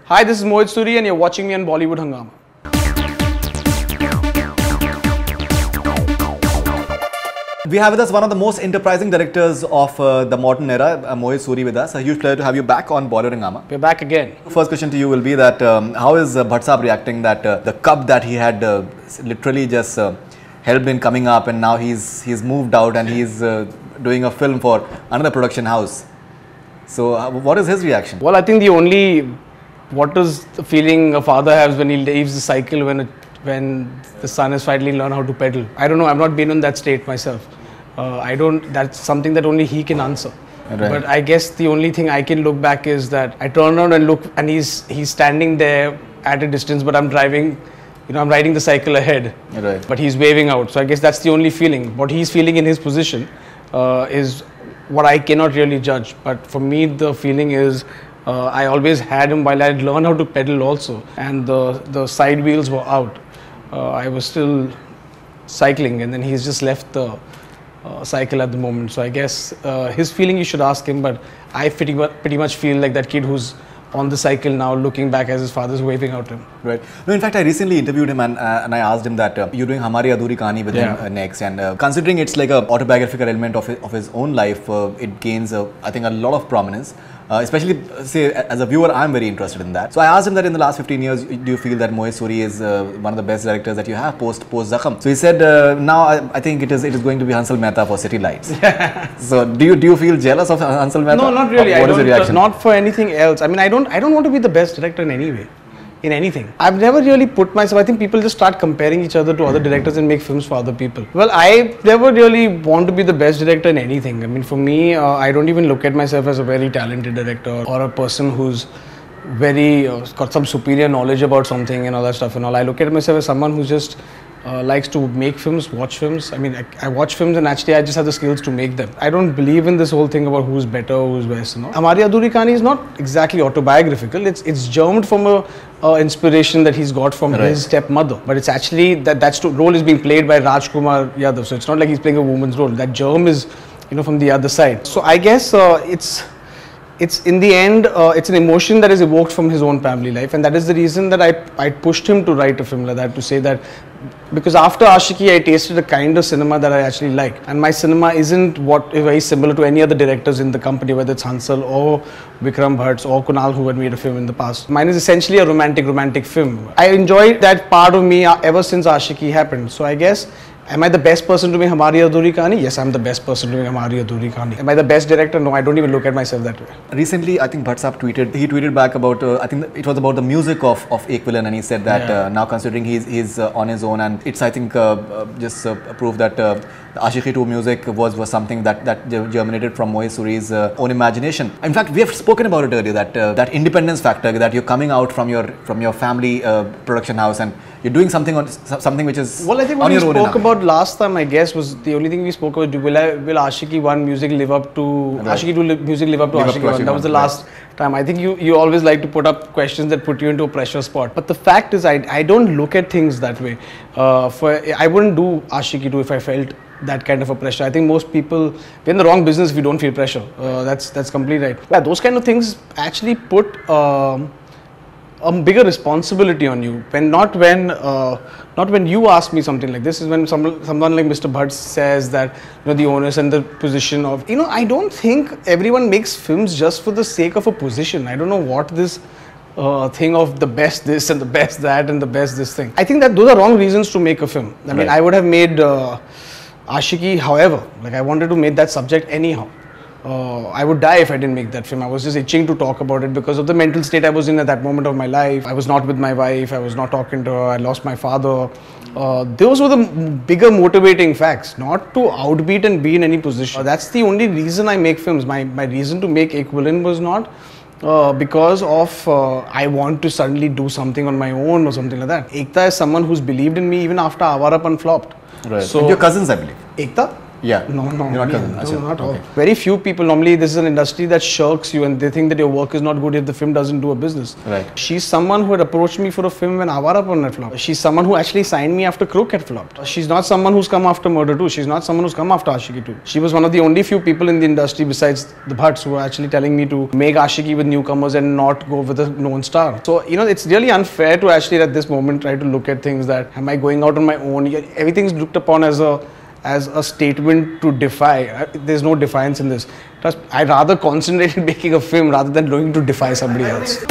Hi, this is Mohit Suri and you're watching me on Bollywood Hungama. We have with us one of the most enterprising directors of the modern era, Mohit Suri with us. A huge pleasure to have you back on Bollywood Hungama. We're back again. First question to you will be that how is Bhatt Saab reacting that the cup that he had literally just helped in coming up, and now he's moved out and he's doing a film for another production house. So what is his reaction? Well, I think what is the feeling a father has when he leaves the cycle when the son has finally learned how to pedal? I don't know. I've not been in that state myself. That's something that only he can answer. Right. But I guess the only thing I can look back is that I turn around and look, and he's standing there at a distance, but I'm driving. I'm riding the cycle ahead. Right. But he's waving out. So I guess that's the only feeling. What he's feeling in his position is what I cannot really judge. But for me, the feeling is I always had him while I had learned how to pedal also, and the side wheels were out. I was still cycling, and then he's just left the cycle at the moment. So I guess his feeling you should ask him, but I pretty much feel like that kid who's on the cycle now, looking back as his father's waving out to him. Right. No, in fact, I recently interviewed him and I asked him that you're doing Hamari Adhuri Kahani with him next, and considering it's like a autobiographical element of his own life, it gains I think a lot of prominence. Especially, say, as a viewer, I'm very interested in that. So I asked him that in the last 15 years, do you feel that Mohit Suri is one of the best directors that you have post Zakham? So he said, now I think it is going to be Hansal Mehta for City Lights. So do you feel jealous of Hansal Mehta? No, not really. What is your reaction? Not for anything else. I mean, I don't want to be the best director in any way. In anything. I've never really put myself, I think people just start comparing each other to other directors and make films for other people. Well, I never really want to be the best director in anything. I mean, for me, I don't even look at myself as a very talented director or a person who's very, got some superior knowledge about something and all that stuff and all. I look at myself as someone who just likes to make films, watch films. I mean, I watch films and actually I just have the skills to make them. I don't believe in this whole thing about who's better, who's worse. Hamari Adhuri Kahani is not exactly autobiographical. It's germed from a inspiration that he's got from his stepmother. But it's actually that role is being played by Rajkumar Yadav. So it's not like he's playing a woman's role. That germ is, from the other side. So I guess it's in the end, it's an emotion that is evoked from his own family life, and that is the reason that I pushed him to write a film like that, to say that, because after Aashiqui I tasted a kind of cinema that I actually like, and my cinema isn't very similar to any other directors in the company, whether it's Hansal or Vikram Bhatt or Kunal, who had made a film in the past. Mine is essentially a romantic film. I enjoyed that part of me ever since Aashiqui happened. So I guess, am I the best person to make Hamari Adhuri Kahani? Yes, I'm the best person to make Hamari Adhuri Kahani. Am I the best director? No, I don't even look at myself that way. Recently, I think Bhatt Saab tweeted back about, I think it was about the music of Ek Villain, and he said that now considering he's on his own, and it's, I think, just proof that Aashiqui 2 music was something that germinated from Mohit Suri's own imagination. In fact, we have spoken about it earlier, that independence factor, that you're coming out from your family production house and you're doing something which is well, I think what we spoke about last time, I guess, was the only thing we spoke about. Will Aashiqui 1 music live up to Aashiqui 2 music live up to Aashiqui 1? That was the last time. I think you always like to put up questions that put you into a pressure spot. But the fact is, I don't look at things that way. I wouldn't do Aashiqui 2 if I felt that kind of a pressure. I think most people, we're in the wrong business if we don't feel pressure. That's completely right. Yeah, those kind of things actually put a bigger responsibility on you. Not when you ask me something like this, is when someone like Mr. Bhatt says that the onus and the position of, I don't think everyone makes films just for the sake of a position. I don't know what this thing of the best this and the best that and the best this thing. I think that those are wrong reasons to make a film. I mean, I would have made Aashiqui, however, I wanted to make that subject anyhow. I would die if I didn't make that film. I was just itching to talk about it because of the mental state I was in at that moment of my life. I was not with my wife, I was not talking to her, I lost my father. Those were the bigger motivating facts, not to outbeat and be in any position. That's the only reason I make films. My reason to make Ek Villain was not because of I want to suddenly do something on my own or something like that. Ekta is someone who's believed in me even after Avarapan flopped. Right. So, and your cousins, I believe. Ekta? Yeah. No, You're not cousin. no, Achha. not all. Okay. Very few people. Normally, this is an industry that shirks you and they think that your work is not good if the film doesn't do a business. Right. She's someone who had approached me for a film when Avarapon had flopped. She's someone who actually signed me after Crook had flopped. She's not someone who's come after Murder 2. She's not someone who's come after Aashiqui 2. She was one of the only few people in the industry besides the Bhatts who were actually telling me to make Aashiqui with newcomers and not go with a known star. So, it's really unfair to actually at this moment try to look at things that, am I going out on my own? Everything's looked upon as a statement to defy. There's no defiance in this. I'd rather concentrate in making a film rather than going to defy somebody else.